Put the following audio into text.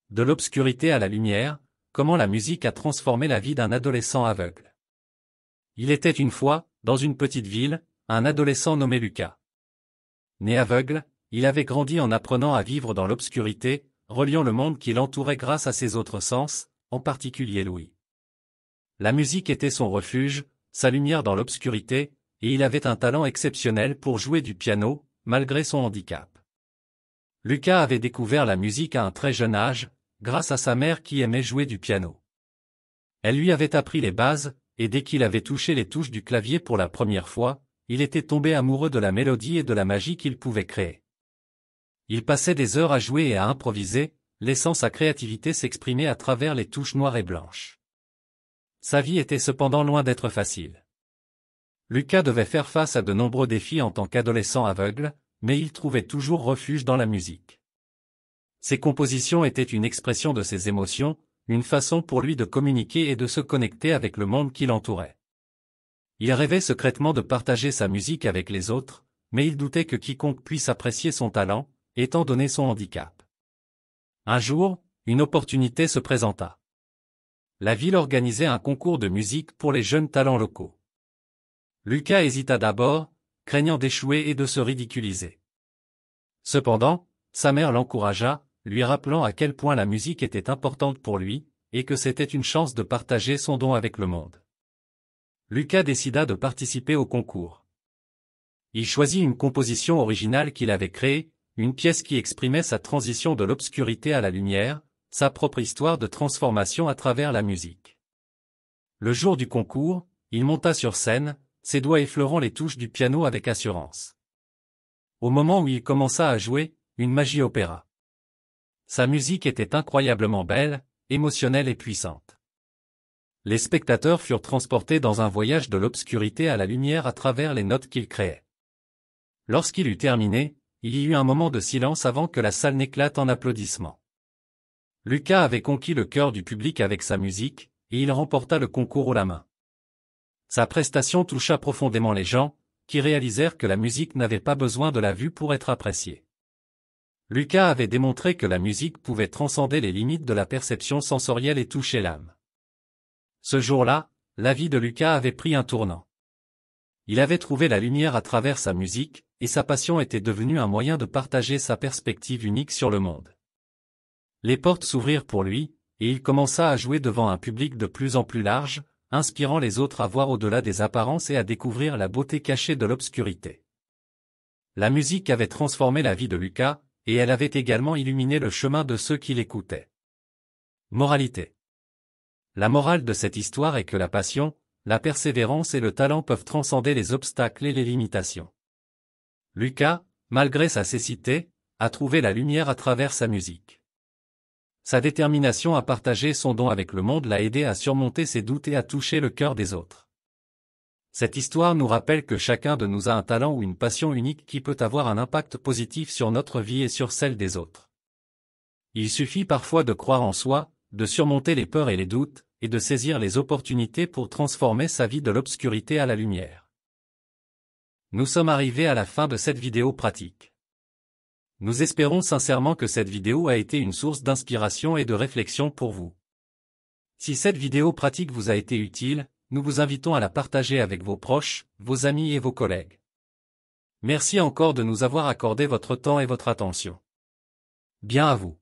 De l'obscurité à la lumière, comment la musique a transformé la vie d'un adolescent aveugle. Il était une fois, dans une petite ville, un adolescent nommé Lucas. Né aveugle, il avait grandi en apprenant à vivre dans l'obscurité, reliant le monde qui l'entourait grâce à ses autres sens, en particulier l'ouïe. La musique était son refuge, sa lumière dans l'obscurité, et il avait un talent exceptionnel pour jouer du piano, malgré son handicap. Lucas avait découvert la musique à un très jeune âge, grâce à sa mère qui aimait jouer du piano. Elle lui avait appris les bases, et dès qu'il avait touché les touches du clavier pour la première fois, il était tombé amoureux de la mélodie et de la magie qu'il pouvait créer. Il passait des heures à jouer et à improviser, laissant sa créativité s'exprimer à travers les touches noires et blanches. Sa vie était cependant loin d'être facile. Lucas devait faire face à de nombreux défis en tant qu'adolescent aveugle, mais il trouvait toujours refuge dans la musique. Ses compositions étaient une expression de ses émotions, une façon pour lui de communiquer et de se connecter avec le monde qui l'entourait. Il rêvait secrètement de partager sa musique avec les autres, mais il doutait que quiconque puisse apprécier son talent, étant donné son handicap. Un jour, une opportunité se présenta. La ville organisait un concours de musique pour les jeunes talents locaux. Lucas hésita d'abord, craignant d'échouer et de se ridiculiser. Cependant, sa mère l'encouragea, lui rappelant à quel point la musique était importante pour lui, et que c'était une chance de partager son don avec le monde. Lucas décida de participer au concours. Il choisit une composition originale qu'il avait créée, une pièce qui exprimait sa transition de l'obscurité à la lumière, sa propre histoire de transformation à travers la musique. Le jour du concours, il monta sur scène, ses doigts effleurant les touches du piano avec assurance. Au moment où il commença à jouer, une magie opéra. Sa musique était incroyablement belle, émotionnelle et puissante. Les spectateurs furent transportés dans un voyage de l'obscurité à la lumière à travers les notes qu'il créait. Lorsqu'il eut terminé, il y eut un moment de silence avant que la salle n'éclate en applaudissements. Lucas avait conquis le cœur du public avec sa musique, et il remporta le concours haut la main. Sa prestation toucha profondément les gens, qui réalisèrent que la musique n'avait pas besoin de la vue pour être appréciée. Lucas avait démontré que la musique pouvait transcender les limites de la perception sensorielle et toucher l'âme. Ce jour-là, la vie de Lucas avait pris un tournant. Il avait trouvé la lumière à travers sa musique, et sa passion était devenue un moyen de partager sa perspective unique sur le monde. Les portes s'ouvrirent pour lui, et il commença à jouer devant un public de plus en plus large, inspirant les autres à voir au-delà des apparences et à découvrir la beauté cachée de l'obscurité. La musique avait transformé la vie de Lucas, et elle avait également illuminé le chemin de ceux qui l'écoutaient. Moralité. La morale de cette histoire est que la passion, la persévérance et le talent peuvent transcender les obstacles et les limitations. Lucas, malgré sa cécité, a trouvé la lumière à travers sa musique. Sa détermination à partager son don avec le monde l'a aidé à surmonter ses doutes et à toucher le cœur des autres. Cette histoire nous rappelle que chacun de nous a un talent ou une passion unique qui peut avoir un impact positif sur notre vie et sur celle des autres. Il suffit parfois de croire en soi, de surmonter les peurs et les doutes, et de saisir les opportunités pour transformer sa vie de l'obscurité à la lumière. Nous sommes arrivés à la fin de cette vidéo pratique. Nous espérons sincèrement que cette vidéo a été une source d'inspiration et de réflexion pour vous. Si cette vidéo pratique vous a été utile, nous vous invitons à la partager avec vos proches, vos amis et vos collègues. Merci encore de nous avoir accordé votre temps et votre attention. Bien à vous.